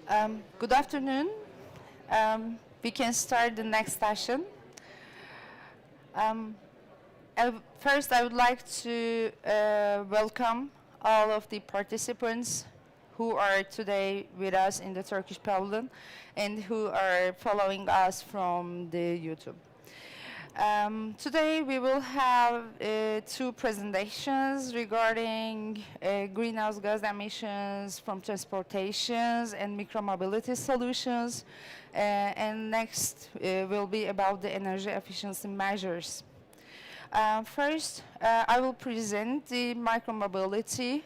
Good afternoon. We can start the next session. First, I would like to welcome all of the participants who are today with us in the Turkish Pavilion and who are following us from the YouTube. Today we will have two presentations regarding greenhouse gas emissions from transportations and micromobility solutions. And next will be about the energy efficiency measures. First, I will present the micromobility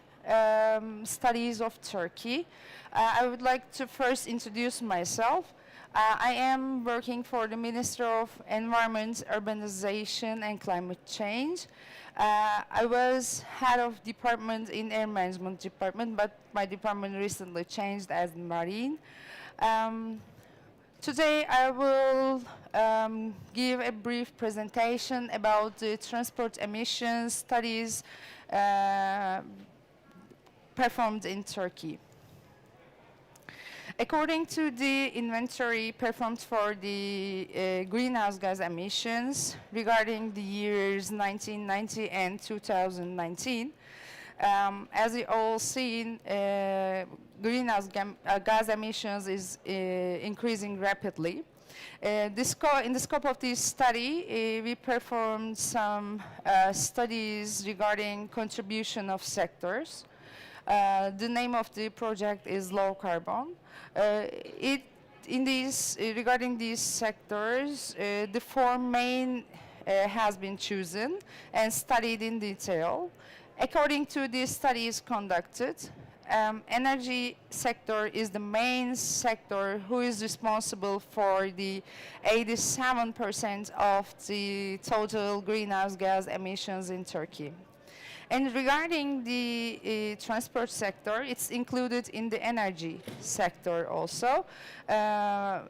studies of Turkey. I would like to first introduce myself. I am working for the Ministry of Environment, Urbanization and Climate Change. I was head of department in Air Management Department, but my department recently changed as Marine. Today I will give a brief presentation about the transport emissions studies performed in Turkey. According to the inventory performed for the greenhouse gas emissions regarding the years 1990 and 2019, as you all seen, greenhouse gas emissions is increasing rapidly. In the scope of this study, we performed some studies regarding contribution of sectors. The name of the project is Low Carbon. Regarding these sectors, the four main has been chosen and studied in detail. According to the studies conducted, energy sector is the main sector who is responsible for the 87% of the total greenhouse gas emissions in Turkey. And regarding the transport sector, it's included in the energy sector also. There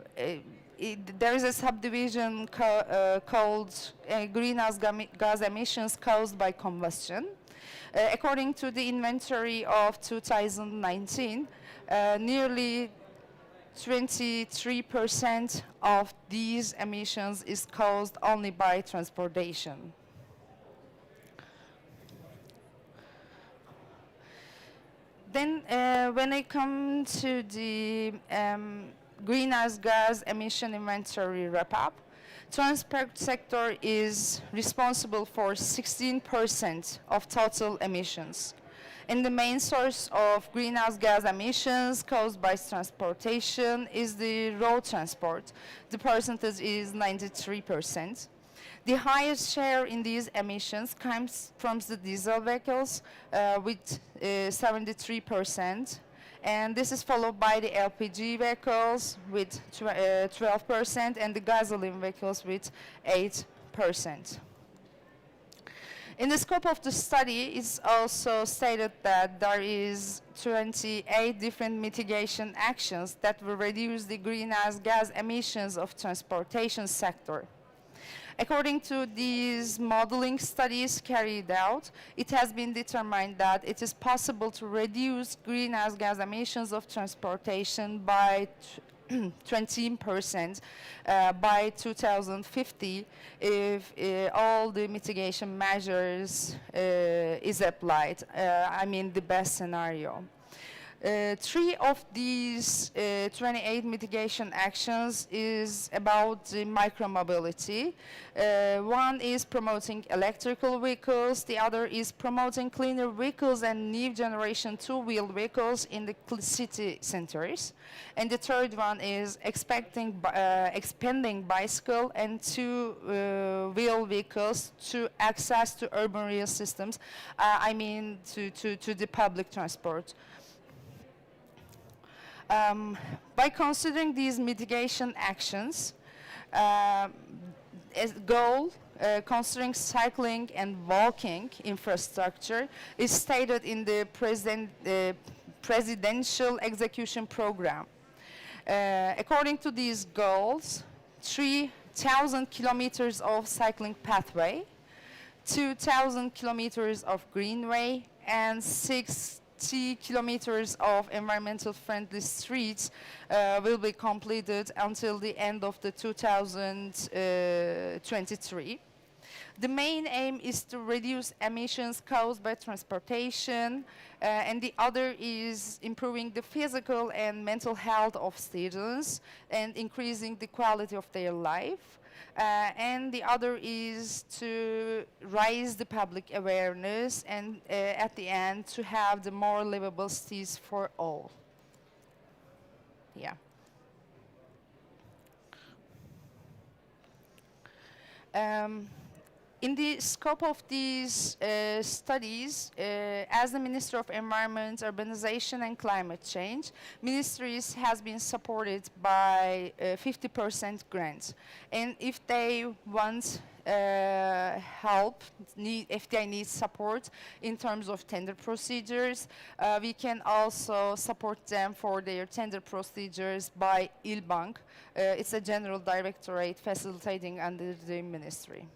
is a subdivision called greenhouse gas emissions caused by combustion. According to the inventory of 2019, nearly 23% of these emissions is caused only by transportation. Then when I come to the greenhouse gas emission inventory wrap-up, transport sector is responsible for 16% of total emissions. And the main source of greenhouse gas emissions caused by transportation is the road transport. The percentage is 93%. The highest share in these emissions comes from the diesel vehicles with 73%. And this is followed by the LPG vehicles with 12% and the gasoline vehicles with 8%. In the scope of the study, it's also stated that there is 28 different mitigation actions that will reduce the greenhouse gas emissions of transportation sector. According to these modeling studies carried out, it has been determined that it is possible to reduce greenhouse gas emissions of transportation by 20% by 2050 if all the mitigation measures is applied. I mean the best scenario. 3 of these 28 mitigation actions is about the micromobility. One is promoting electrical vehicles, the other is promoting cleaner vehicles and new generation two-wheel vehicles in the city centers. And the third one is expanding bicycle and two-wheel vehicles to access to urban rail systems, I mean to the public transport. By considering these mitigation actions, as goal, considering cycling and walking infrastructure is stated in the presidential execution program. According to these goals, 3,000 kilometers of cycling pathway, 2,000 kilometers of greenway, and 6 30 kilometers of environmental friendly streets will be completed until the end of the 2023. The main aim is to reduce emissions caused by transportation, and the other is improving the physical and mental health of students and increasing the quality of their life. And the other is to raise the public awareness and at the end to have the more livable cities for all. Yeah. In the scope of these studies, as the Ministry of Environment, Urbanization and Climate Change, ministries has been supported by 50% grants. And if they want help, if they need support in terms of tender procedures, we can also support them for their tender procedures by İlbank. It's a general directorate facilitating under the ministry.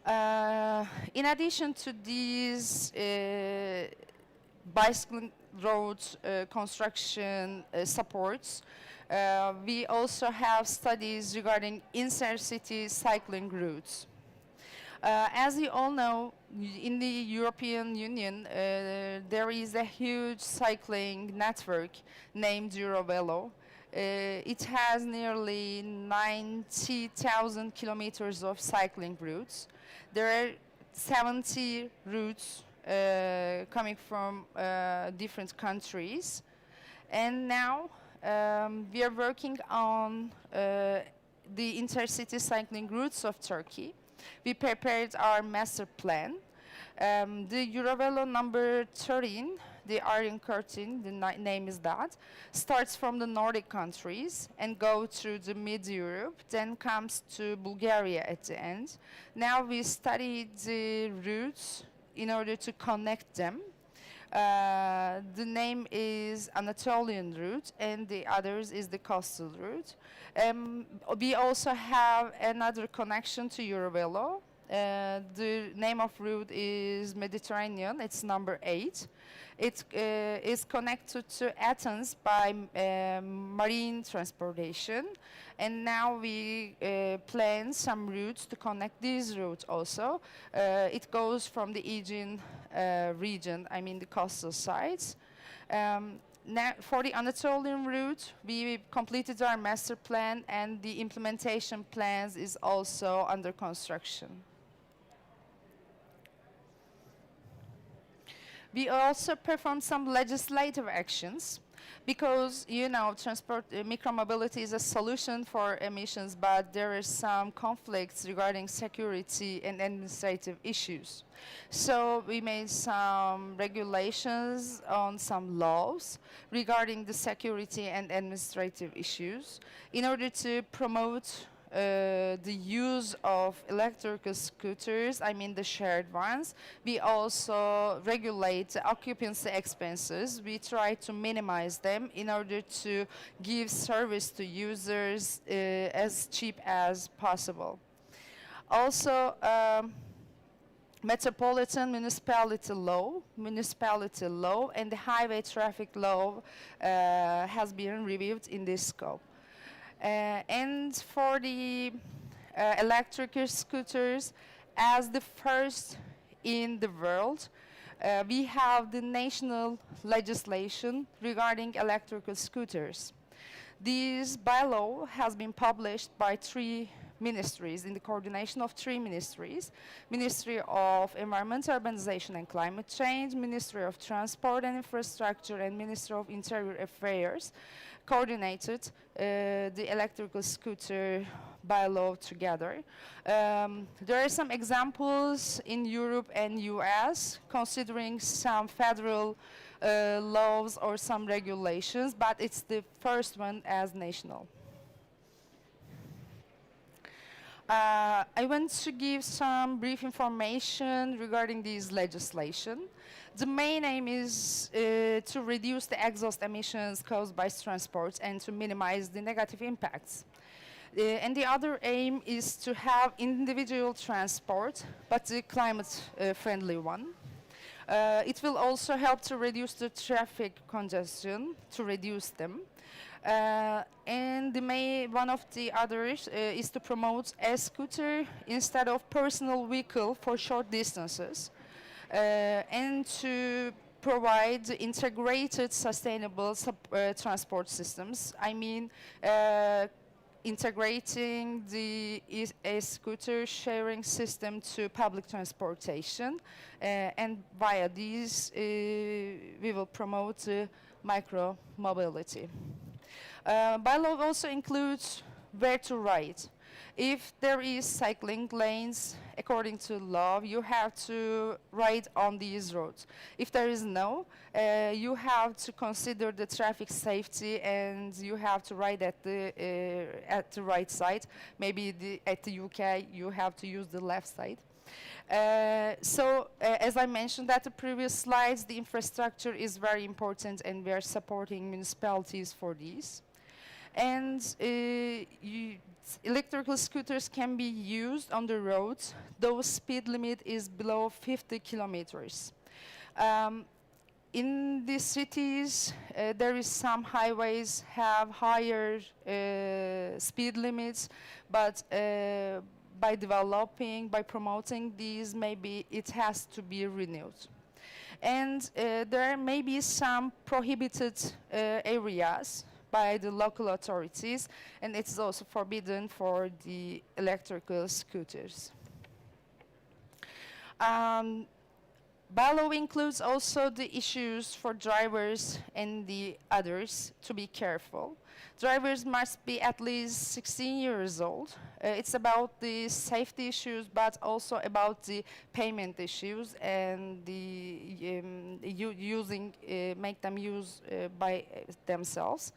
In addition to these bicycle road construction supports, we also have studies regarding inter-city cycling routes. As you all know, in the European Union, there is a huge cycling network named Eurovelo. It has nearly 90,000 kilometers of cycling routes. There are 70 routes coming from different countries. And now we are working on the intercity cycling routes of Turkey. We prepared our master plan. The Eurovelo number 13, the Iron Curtain, the name is that, starts from the Nordic countries and go through the mid-Europe, then comes to Bulgaria at the end. Now we study the routes in order to connect them. The name is Anatolian route and the others is the coastal route. We also have another connection to Eurovelo. The name of route is Mediterranean, it's number 8. It is connected to Athens by marine transportation, and now we plan some routes to connect these routes also. It goes from the Aegean region, I mean the coastal sides. Now, for the Anatolian route, we completed our master plan and the implementation plans is also under construction. We also performed some legislative actions because, you know, micromobility is a solution for emissions, but there are some conflicts regarding security and administrative issues. So we made some regulations on some laws regarding the security and administrative issues in order to promote the use of electrical scooters, I mean the shared ones. We also regulate the occupancy expenses. We try to minimize them in order to give service to users as cheap as possible. Also, Metropolitan Municipality Law, and the Highway Traffic Law has been reviewed in this scope. And for the electric scooters, as the first in the world, we have the national legislation regarding electrical scooters. This bylaw has been published by 3 ministries, in the coordination of 3 ministries: Ministry of Environment, Urbanization and Climate Change, Ministry of Transport and Infrastructure, and Ministry of Interior Affairs, coordinated the electrical scooter bylaw together. There are some examples in Europe and US considering some federal laws or some regulations, but it's the first one as national. I want to give some brief information regarding this legislation. The main aim is to reduce the exhaust emissions caused by transport and to minimize the negative impacts. And the other aim is to have individual transport, but the climate-friendly one. It will also help to reduce the traffic congestion, to reduce them. And one of the others is to promote a scooter instead of personal vehicle for short distances, and to provide integrated, sustainable transport systems. I mean, integrating a scooter sharing system to public transportation, and via these we will promote micro mobility. Bylaw also includes where to ride. If there is cycling lanes, according to law, you have to ride on these roads. If there is no, you have to consider the traffic safety, and you have to ride at the right side. Maybe at the UK, you have to use the left side. As I mentioned at the previous slides, the infrastructure is very important, and we are supporting municipalities for these. And electrical scooters can be used on the roads, though speed limit is below 50 kilometers. In the cities, there is some highways have higher speed limits, but by promoting these, maybe it has to be renewed. And there may be some prohibited areas by the local authorities, and it's also forbidden for the electrical scooters. Bylaw includes also the issues for drivers and the others to be careful. Drivers must be at least 16 years old. It's about the safety issues, but also about the payment issues and the make them use by themselves.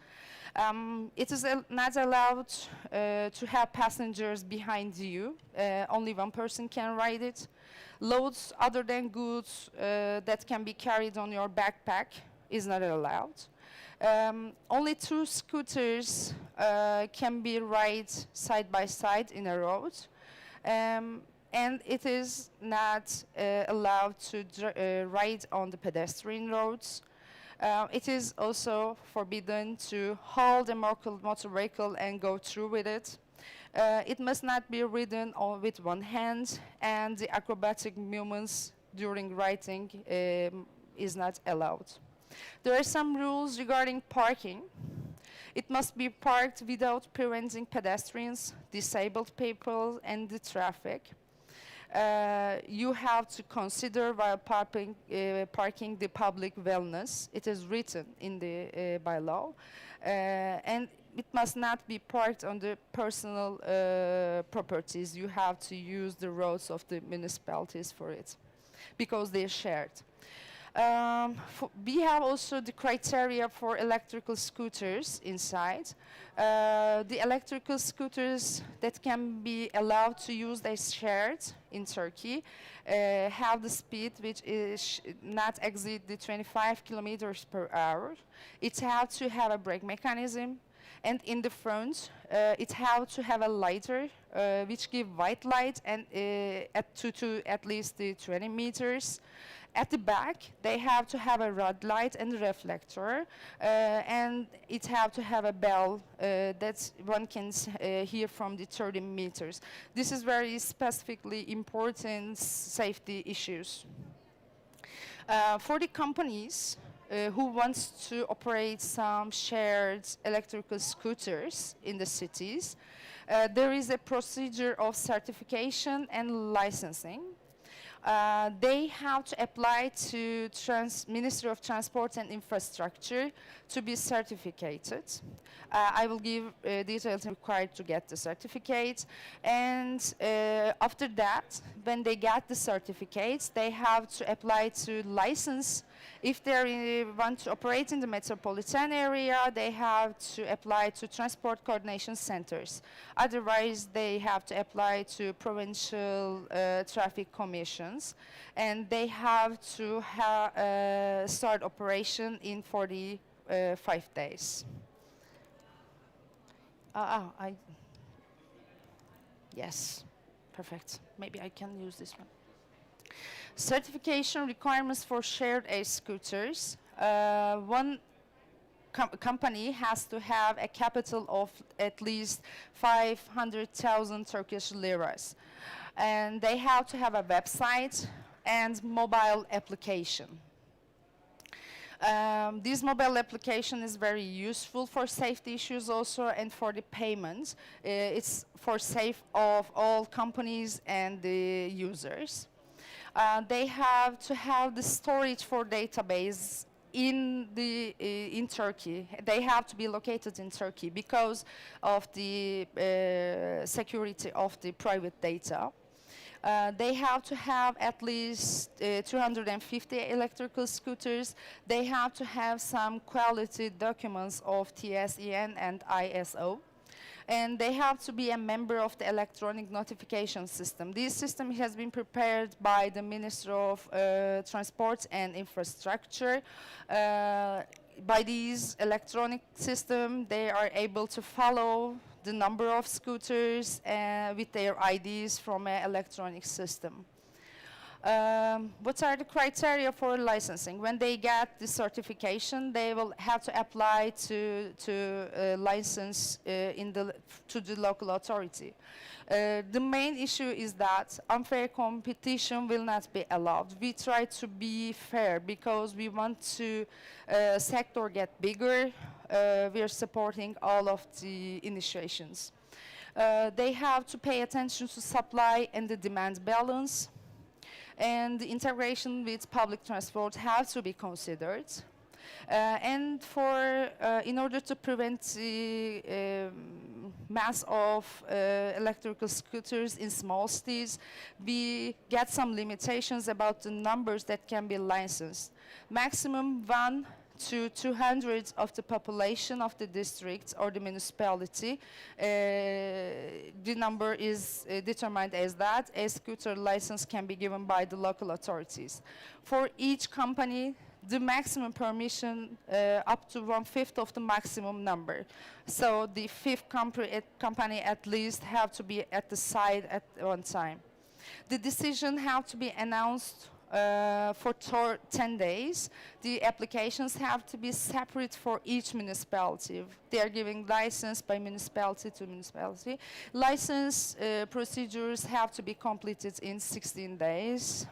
It is not allowed to have passengers behind you. Only one person can ride it. Loads other than goods that can be carried on your backpack is not allowed. Only 2 scooters can be ride side by side in a road. And it is not allowed to ride on the pedestrian roads. It is also forbidden to hold a motor vehicle and go through with it. It must not be ridden with one hand, and the acrobatic movements during riding is not allowed. There are some rules regarding parking. It must be parked without preventing pedestrians, disabled people, and the traffic. You have to consider while parking the public wellness. It is written in the bylaw. And it must not be parked on the personal properties. You have to use the roads of the municipalities for it, because they're shared. We have also the criteria for electrical scooters inside. The electrical scooters that can be allowed to use as shared in Turkey have the speed which is not exceed the 25 kilometers per hour. It has to have a brake mechanism, and in the front it has to have a lighter which give white light and at least 20 meters. At the back, they have to have a red light and reflector, and it have to have a bell that one can hear from the 30 meters. This is very specifically important safety issues. For the companies who wants to operate some shared electrical scooters in the cities, there is a procedure of certification and licensing. They have to apply to Ministry of Transport and Infrastructure to be certificated. I will give details required to get the certificate. And after that, when they get the certificates, they have to apply to license. If they want to operate in the metropolitan area, they have to apply to transport coordination centers. Otherwise, they have to apply to provincial traffic commissions, and they have to start operation in 45 days. Yes, perfect. Maybe I can use this one. Certification requirements for shared scooters. One company has to have a capital of at least 500,000 Turkish liras. And they have to have a website and mobile application. This mobile application is very useful for safety issues also and for the payments. It's for safe of all companies and the users. They have to have the storage for database in Turkey. They have to be located in Turkey because of the security of the private data. They have to have at least 250 electrical scooters. They have to have some quality documents of TSEN and ISO. And they have to be a member of the electronic notification system. This system has been prepared by the Ministry of Transport and Infrastructure. By these electronic system, they are able to follow the number of scooters with their IDs from an electronic system. What are the criteria for licensing? When they get the certification, they will have to apply to license to the local authority. The main issue is that unfair competition will not be allowed. We try to be fair because we want to sector get bigger. We are supporting all of the initiations. They have to pay attention to supply and the demand balance. And the integration with public transport have to be considered. And in order to prevent the mass of electrical scooters in small cities, we get some limitations about the numbers that can be licensed. Maximum 1 to 200 of the population of the district or the municipality. The number is determined as that. A scooter license can be given by the local authorities. For each company, the maximum permission up to 1/5 of the maximum number. So the fifth company at least have to be at the site at one time. The decision have to be announced for 10 days. The applications have to be separate for each municipality. They are giving license by municipality to municipality. License procedures have to be completed in 16 days.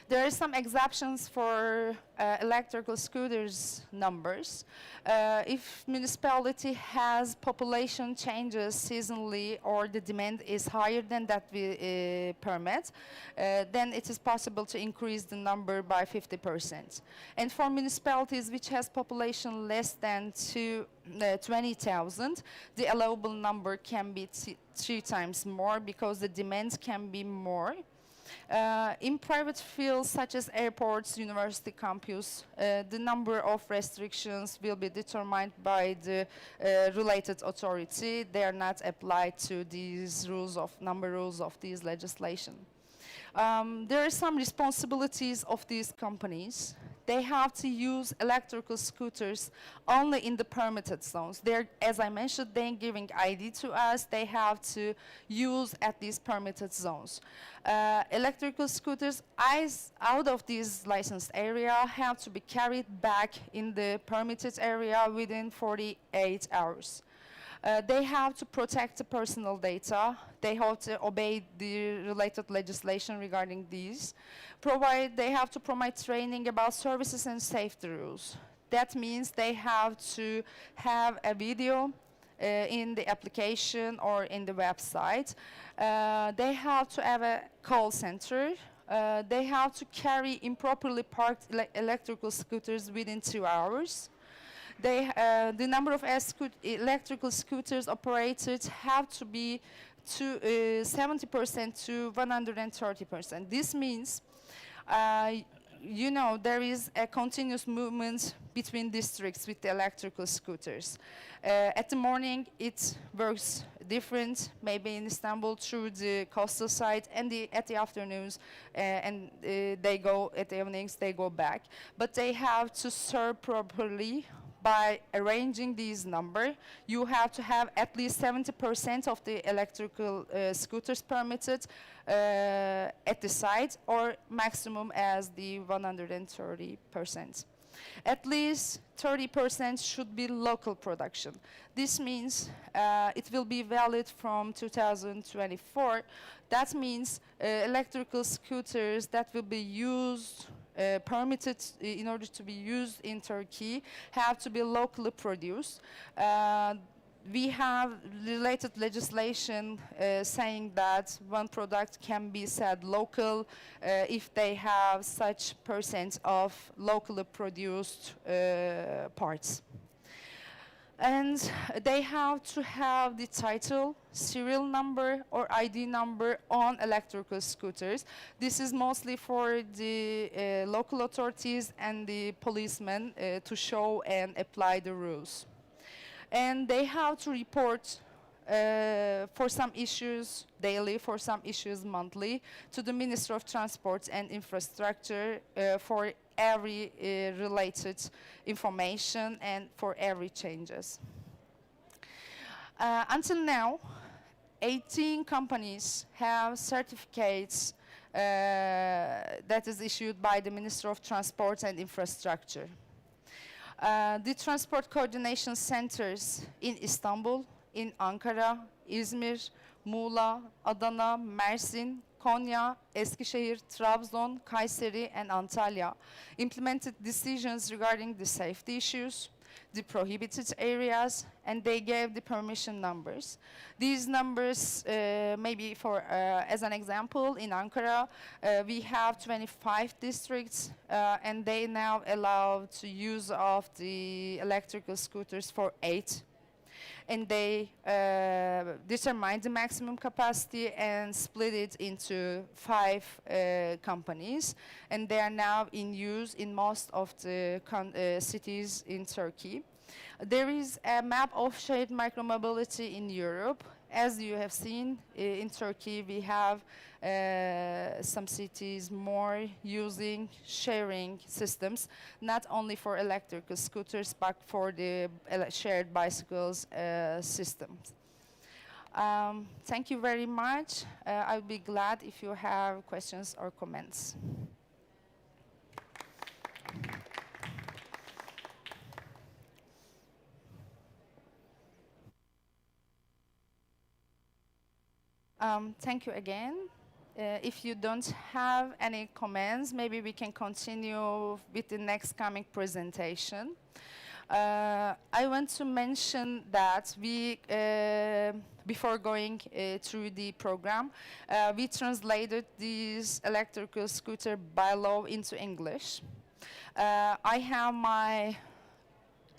There are some exceptions for electrical scooters numbers. If municipality has population changes seasonally or the demand is higher than that we permit, then it is possible to increase the number by 50%. And for municipalities which has population less than 20,000, the allowable number can be 3 times more because the demand can be more. In private fields such as airports, university campus, the number of restrictions will be determined by the related authority. They are not applied to these rules of these legislation. There are some responsibilities of these companies. They have to use electrical scooters only in the permitted zones. They're, as I mentioned, they're giving ID to us. They have to use at these permitted zones. Electrical scooters out of this licensed area have to be carried back in the permitted area within 48 hours. They have to protect the personal data. They have to obey the related legislation regarding these. They have to provide training about services and safety rules. That means they have to have a video in the application or in the website. They have to have a call center. They have to carry improperly parked electrical scooters within 2 hours. The number of electrical scooters operated have to be 70% to 130%. This means, there is a continuous movement between districts with the electrical scooters. At the morning, it works different, maybe in Istanbul through the coastal side, and at the afternoons, and at the evenings, they go back. But they have to serve properly by arranging these numbers, you have to have at least 70% of the electrical scooters permitted at the site, or maximum as the 130%. At least 30% should be local production. This means it will be valid from 2024. That means electrical scooters that will be used, permitted in order to be used in Turkey, have to be locally produced. We have related legislation saying that one product can be said local if they have such percent of locally produced parts. And they have to have the title, serial number, or ID number on electrical scooters. This is mostly for the local authorities and the policemen to show and apply the rules. And they have to report for some issues daily, for some issues monthly, to the Ministry of Transport and Infrastructure for every related information and for every changes. Until now, 18 companies have certificates that is issued by the Ministry of Transport and Infrastructure. The transport coordination centers in Istanbul, in Ankara, İzmir, Muğla, Adana, Mersin, Konya, Eskişehir, Trabzon, Kayseri, and Antalya implemented decisions regarding the safety issues, the prohibited areas, and they gave the permission numbers. These numbers, maybe for as an example, in Ankara, we have 25 districts, and they now allow to use of the electrical scooters for 8. And they determined the maximum capacity and split it into 5 companies. And they are now in use in most of the cities in Turkey. There is a map of shared micromobility in Europe. As you have seen, in Turkey we have some cities more using sharing systems, not only for electrical scooters, but for the shared bicycles systems. Thank you very much. I'll be glad if you have questions or comments. Thank you again. If you don't have any comments, maybe we can continue with the next coming presentation. I want to mention that we, before going through the program, we translated this electrical scooter bylaw into English. I have my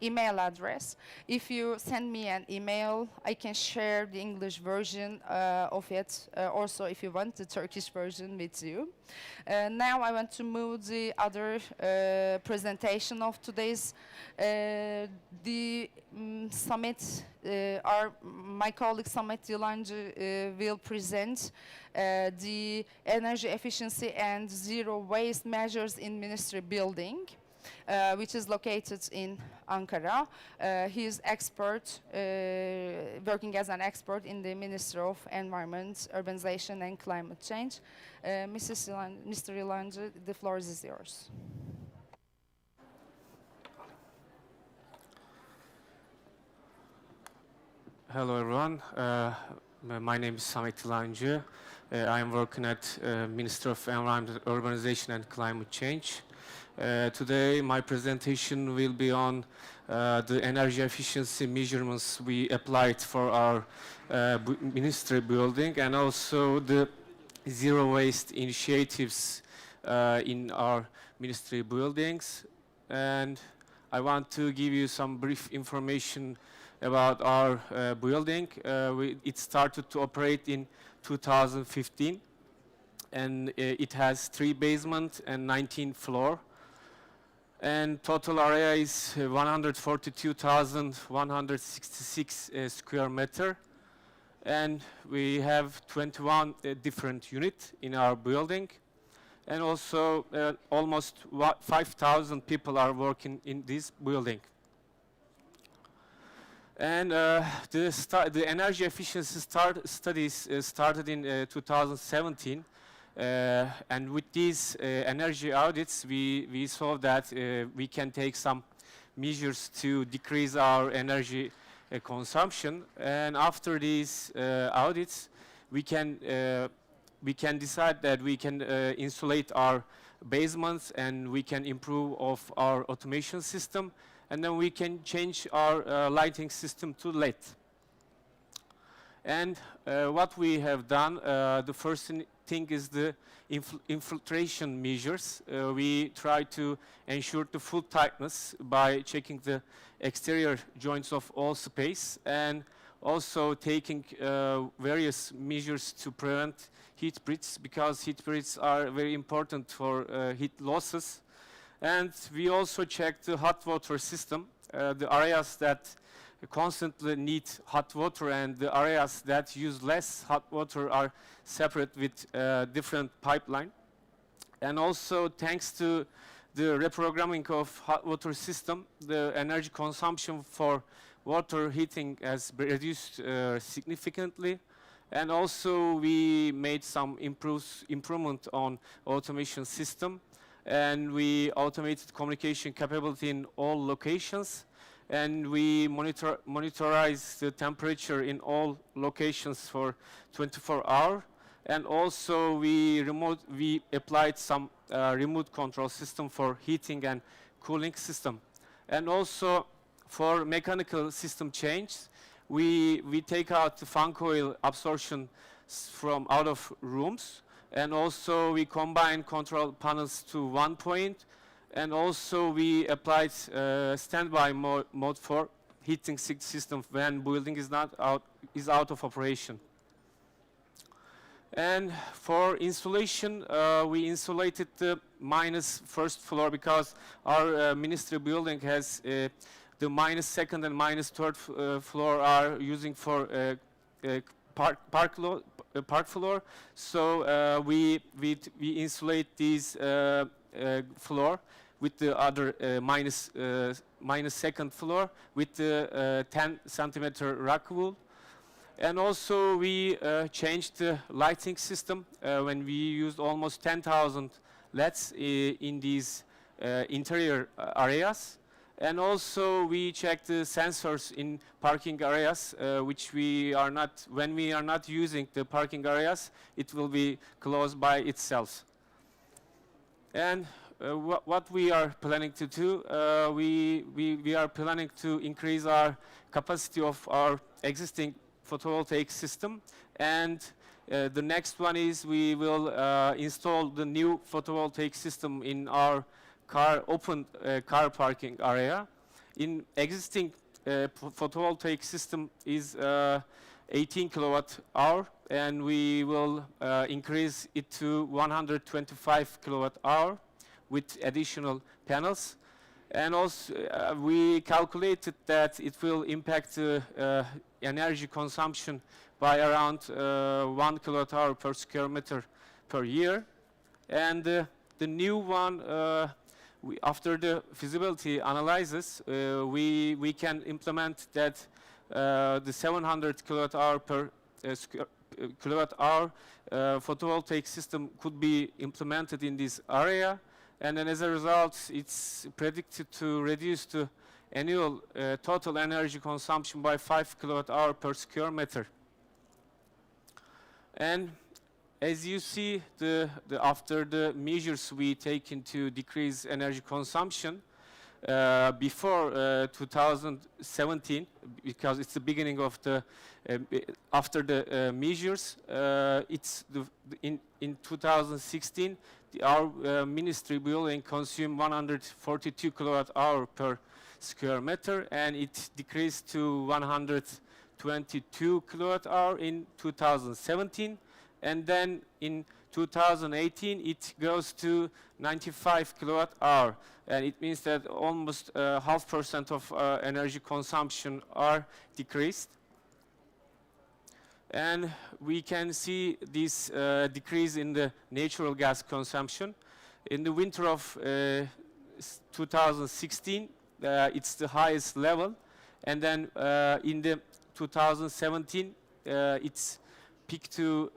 email address. If you send me an email, I can share the English version of it, also if you want the Turkish version with you. Now I want to move the other presentation of today's summit. My colleague Samet Yılancı will present the energy efficiency and zero waste measures in Ministry building. Which is located in Ankara. He is expert, working as an expert in the Ministry of Environment, Urbanization and Climate Change. Mr. Yılancı, the floor is yours. Hello everyone, my name is Samet Yılancı. I am working at Ministry of Environment, Urbanization and Climate Change. Today my presentation will be on the energy efficiency measurements we applied for our ministry building, and also the zero waste initiatives in our ministry buildings. And I want to give you some brief information about our building. It started to operate in 2015, and it has 3 basements and 19 floors. And total area is 142,166 square meter. And we have 21 different units in our building. And also almost 5,000 people are working in this building. And the energy efficiency studies started in 2017. And with these energy audits, we saw that we can take some measures to decrease our energy consumption. And after these audits, we can decide that we can insulate our basements, and we can improve of our automation system, and then we can change our lighting system to LED. And what we have done, the first thing is the infiltration measures. We try to ensure the full tightness by checking the exterior joints of all space, and also taking various measures to prevent heat breaks, because heat breaks are very important for heat losses. And we also check the hot water system, the areas that constantly need hot water and the areas that use less hot water are separate with different pipeline. And also, thanks to the reprogramming of hot water system, the energy consumption for water heating has reduced significantly. And also, we made some improvement on automation system, and we automated communication capability in all locations, and we monitorize the temperature in all locations for 24 hours. And also, we applied some remote control system for heating and cooling system. And also, for mechanical system change, we take out the fan coil absorption from out of rooms, and also we combine control panels to one point, and also we applied standby mode for heating system when building is out of operation. And for insulation, we insulated the -1st floor, because our ministry building has the -2nd and -3rd floor are using for park floor. So we insulate these floor with the other -2nd floor with the 10 centimeter rock wool. And also we changed the lighting system when we used almost 10,000 LEDs in these interior areas. And also we check the sensors in parking areas, which when we are not using the parking areas, it will be closed by itself. And what we are planning to do, we are planning to increase our capacity of our existing photovoltaic system. And the next one is we will install the new photovoltaic system in our open car parking area. In existing photovoltaic system is 18 kilowatt hour, and we will increase it to 125 kilowatt hour with additional panels. And also we calculated that it will impact energy consumption by around 1 kilowatt hour per square meter per year. And the new one, after the feasibility analysis, we can implement that the 700 kilowatt hour per kilowatt hour photovoltaic system could be implemented in this area. And then as a result, it's predicted to reduce the annual total energy consumption by 5 kilowatt hour per square meter. And as you see, after the measures we take to decrease energy consumption, before 2017, because it's the beginning of after the measures, in 2016, our ministry building consumed 142 kilowatt hour per square meter, and it decreased to 122 kilowatt hour in 2017. And then in 2018, it goes to 95 kilowatt hour. And it means that almost 0.5% of energy consumption are decreased. And we can see this decrease in the natural gas consumption. In the winter of 2016, it's the highest level. And then in the 2017, it's peaked to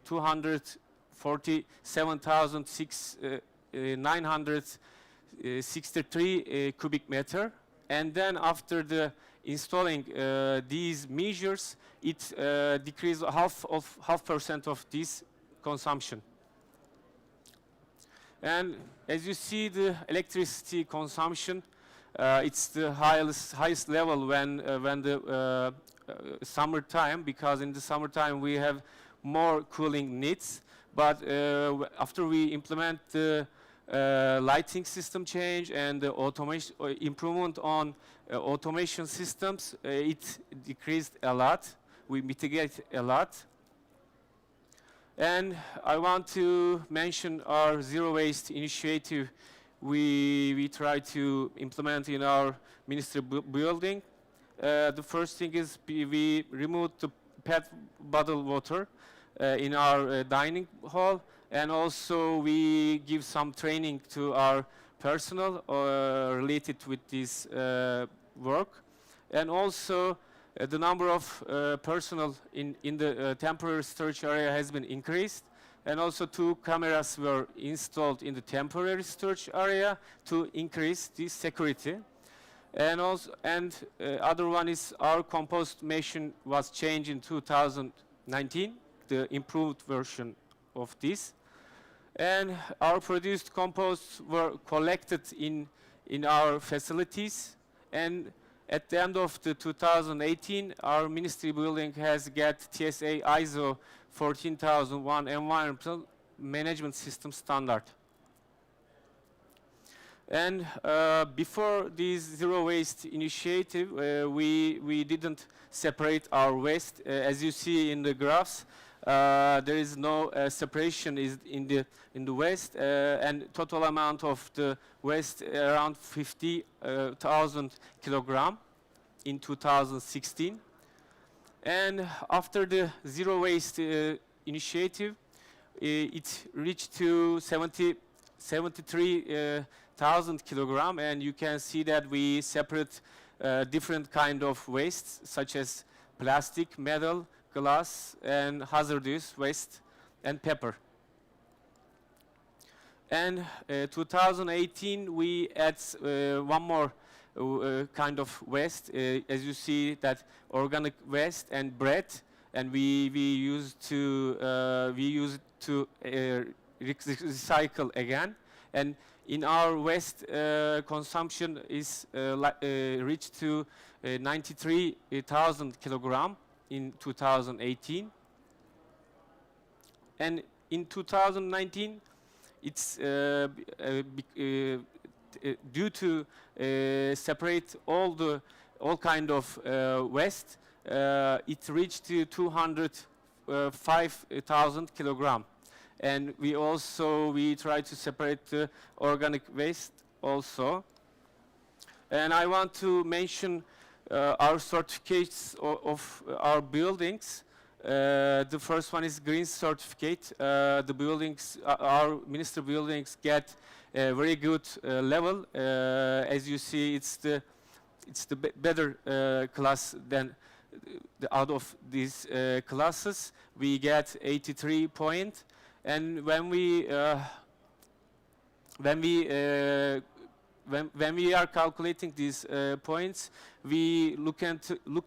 247,963 cubic meter. And then after the installing these measures, it decreased half percent of this consumption. And as you see, the electricity consumption, it's the highest level when the summertime, because in the summertime we have more cooling needs. But after we implement the lighting system change and the automation improvement on automation systems, it decreased a lot. We mitigate a lot. And I want to mention our zero waste initiative we try to implement in our ministry building. The first thing is we removed the PET bottled water in our dining hall, and also we give some training to our personnel related with this work. And also the number of personnel in the temporary storage area has been increased, and also 2 cameras were installed in the temporary storage area to increase the security. And also, other one is our compost machine was changed in 2019, the improved version of this. And our produced composts were collected in our facilities. And at the end of the 2018, our ministry building has got TSA ISO 14001 environmental management system standard. And before this zero waste initiative, we didn't separate our waste. As you see in the graphs, there is no separation in the waste, and total amount of the waste around 50,000 kilogram in 2016. And after the zero waste initiative, it reached to 73,000 kilogram, and you can see that we separate different kind of wastes, such as plastic, metal, glass, and hazardous waste, and paper. And 2018, we add one more kind of waste. As you see, that organic waste and bread, and we use to recycle again. And in our waste consumption is reached to 93,000 kilogram in 2018. And in 2019, it's due to separate all kind of waste, it reached to 205,000 kilogram. And we try to separate the organic waste also. And I want to mention our certificates of our buildings. The first one is green certificate. The buildings, our ministry buildings, get a very good level. As you see, it's the better class than out of these classes. We get 83 points. And when we are calculating these points, we look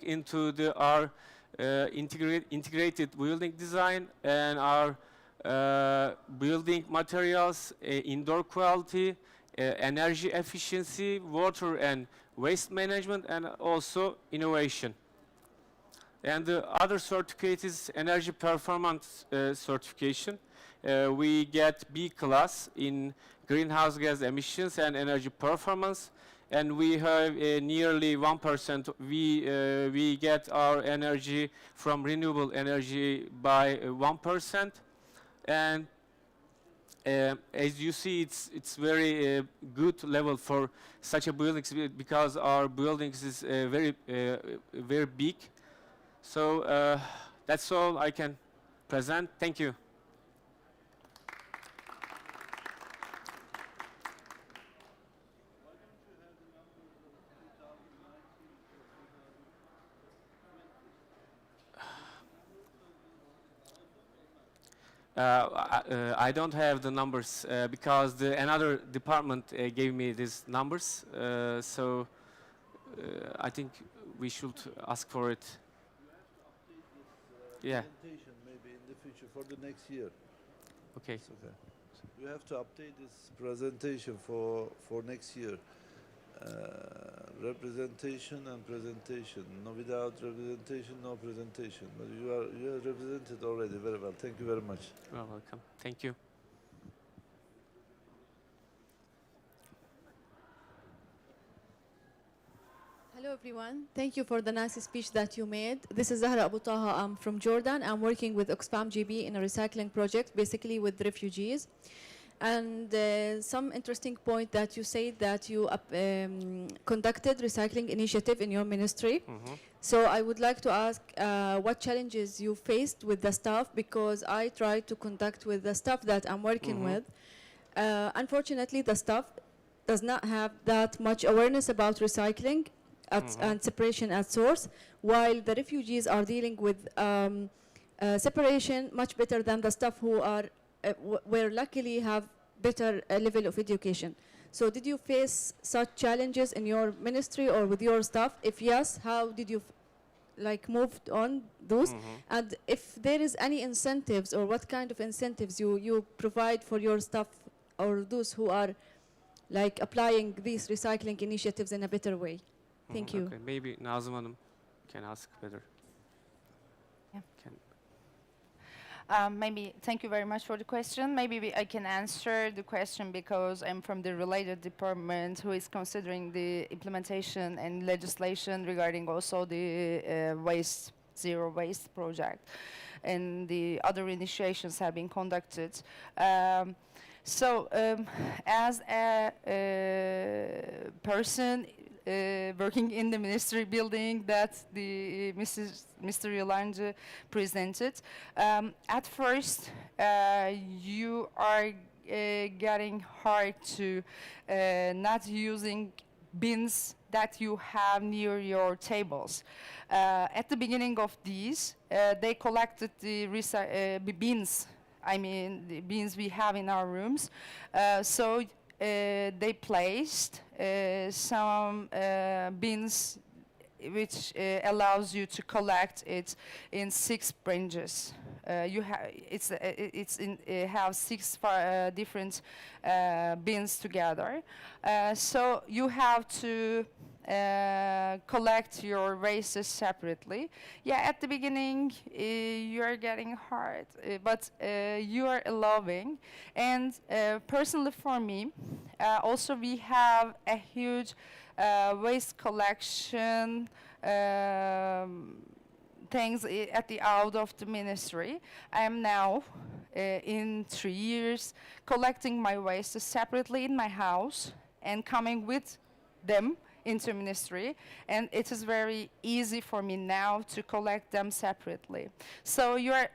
into our integrated building design and our building materials, indoor quality, energy efficiency, water and waste management, and also innovation. And the other certificate is energy performance certification. We get B class in greenhouse gas emissions and energy performance, and we have nearly 1%. We get our energy from renewable energy by 1%, and as you see, it's very good level for such a building, because our buildings is very big. So that's all I can present. Thank you. I don't have the numbers because another department gave me these numbers. So I think we should ask for it. Yeah. Presentation maybe in the future for the next year. Okay. It's okay. You have to update this presentation for next year. Representation and presentation. No, without representation, no presentation. But you are represented already very well. Thank you very much. You're welcome. Thank you. Hello everyone. Thank you for the nice speech that you made. This is Zahra Abu Taha. I'm from Jordan. I'm working with Oxfam GB in a recycling project, basically with refugees. And some interesting point that you said that you conducted recycling initiative in your ministry. So I would like to ask what challenges you faced with the staff, because I tried to conduct with the staff that I'm working with. Unfortunately, the staff does not have that much awareness about recycling and separation at source, while the refugees are dealing with separation much better than the staff who are where luckily have better level of education. So did you face such challenges in your ministry or with your staff? If yes, how did you moved on those? And if there is any incentives or what kind of incentives you provide for your staff or those who are applying these recycling initiatives in a better way? Thank you. Okay. Maybe Nazım Hanım can ask better. Maybe, thank you very much for the question. Maybe I can answer the question because I'm from the related department who is considering the implementation and legislation regarding also the zero waste project, and the other initiations have been conducted. As a person working in the ministry building that Mr. Yalancı presented. At first, you are getting hard to not using bins that you have near your tables. At the beginning of these, they collected the bins, I mean the bins we have in our rooms. They placed some bins which allows you to collect it in 6 branches. Have 6 different bins together. So you have to collect your wastes separately. Yeah, at the beginning you are getting hard, but you are allowing. And personally for me, also we have a huge waste collection things at the out of the ministry. I am now in 3 years collecting my waste separately in my house and coming with them into ministry, and it is very easy for me now to collect them separately. So you're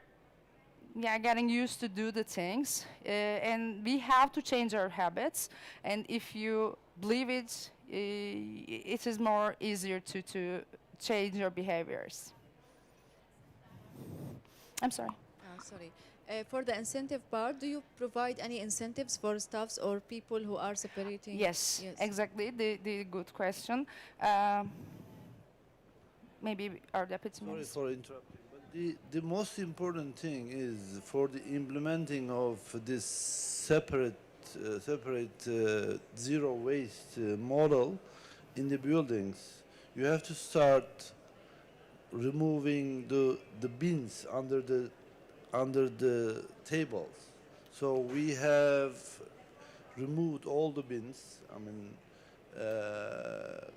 getting used to do the things, and we have to change our habits, and if you believe it, it is more easier to change your behaviors. I'm sorry. Sorry. For the incentive part, do you provide any incentives for staffs or people who are separating? Yes. Exactly. The good question. Maybe our deputy Sorry minister. for interrupting. But the most important thing is for the implementing of this separate zero waste model in the buildings. You have to start removing the bins under the tables. So we have removed all the bins, I mean,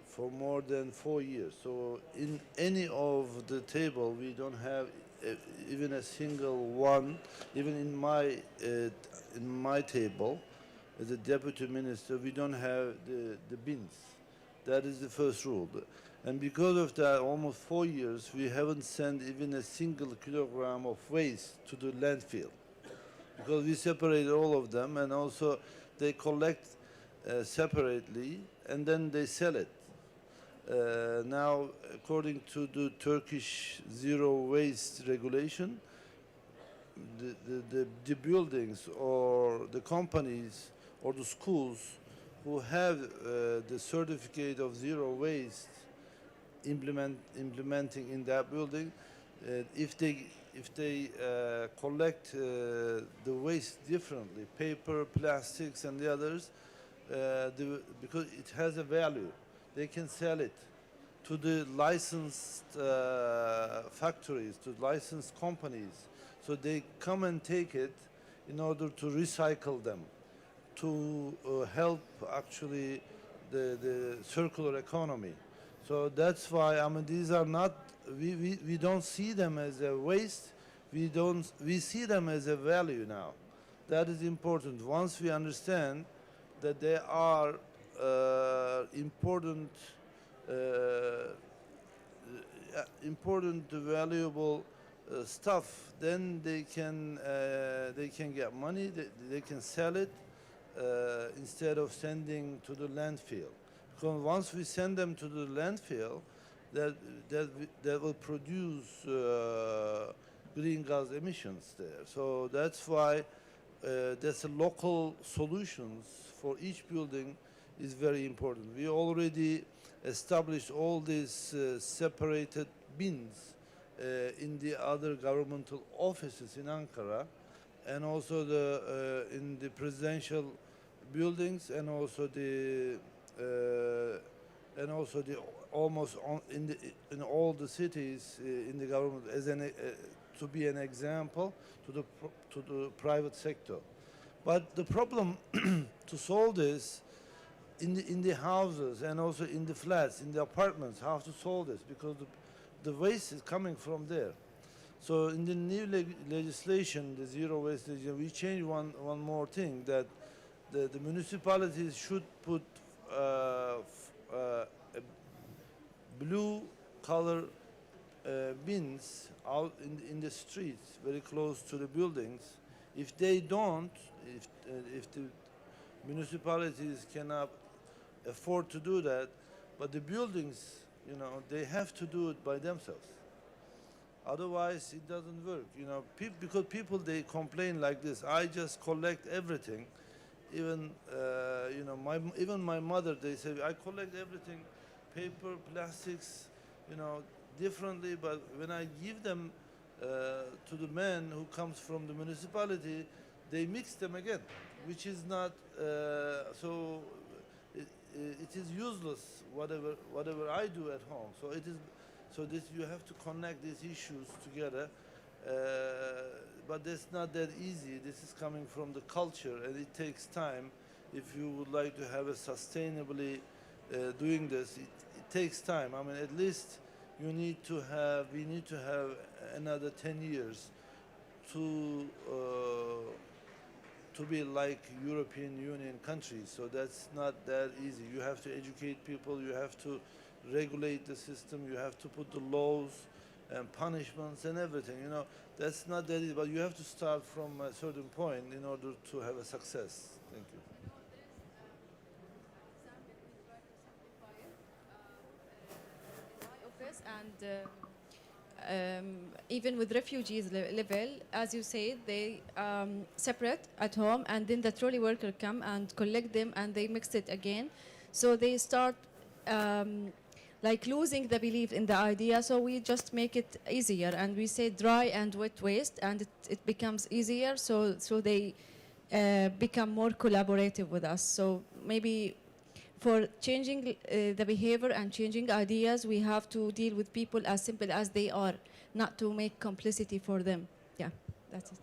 for more than 4 years. So in any of the table, we don't have even a single one. Even in my table, as a deputy minister, we don't have the bins. That is the first rule. And because of that, almost 4 years, we haven't sent even a single kilogram of waste to the landfill. Because we separate all of them, and also they collect separately, and then they sell it. Now, according to the Turkish zero waste regulation, the buildings or the companies or the schools who have the certificate of zero waste implementing in that building, if they collect the waste differently, paper, plastics, and the others, because it has a value, they can sell it to the licensed factories, to licensed companies. So they come and take it in order to recycle them, to help actually the circular economy. So that's why, I mean, these are not, we don't see them as a waste, we see them as a value now. That is important. Once we understand that they are important, valuable stuff, then they can get money, they can sell it instead of sending to the landfill. Because once we send them to the landfill, that will produce green gas emissions there. So that's why that's a local solutions for each building is very important. We already established all these separated bins in the other governmental offices in Ankara, and also in the presidential buildings, and also the almost in all the cities in the government, as to be an example to the private sector. But the problem to solve this in the houses and also in the flats, in the apartments, how to solve this, because the waste is coming from there. So in the new legislation, the zero waste legislation, we changed one more thing, that the municipalities should put blue color bins out in the streets, very close to the buildings. If they don't, if the municipalities cannot afford to do that, but the buildings, you know, they have to do it by themselves. Otherwise, it doesn't work. You know, because people, they complain like this: I just collect everything. Even you know, even my mother, they say, I collect everything, paper, plastics, you know, differently. But when I give them to the man who comes from the municipality, they mix them again, which is not so. It is useless. Whatever I do at home. So it is. So this, you have to connect these issues together. But that's not that easy. This is coming from the culture, and it takes time. If you would like to have a sustainably doing this, it takes time. I mean, at least we need to have another 10 years to be like European Union countries. So that's not that easy. You have to educate people. You have to regulate the system. You have to put the laws and punishments and everything. You know, that's not that easy. But you have to start from a certain point in order to have a success. Thank you. And even with refugees level, as you said, they separate at home, and then the trolley worker come and collect them, and they mix it again. So they start like losing the belief in the idea. So we just make it easier, and we say dry and wet waste, and it becomes easier. So they become more collaborative with us. So maybe for changing the behavior and changing ideas, we have to deal with people as simple as they are, not to make complicity for them. Yeah, that's it.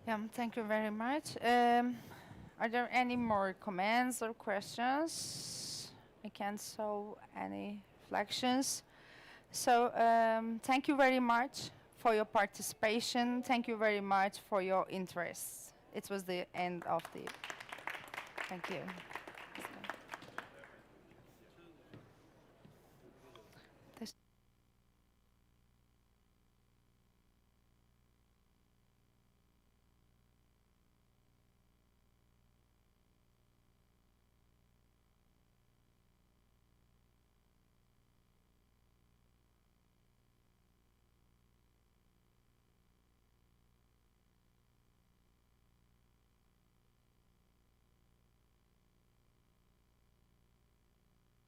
Yeah, thank you very much. Are there any more comments or questions? I can't show any reflections. So thank you very much for your participation. Thank you very much for your interest. It was the end of the. Thank you.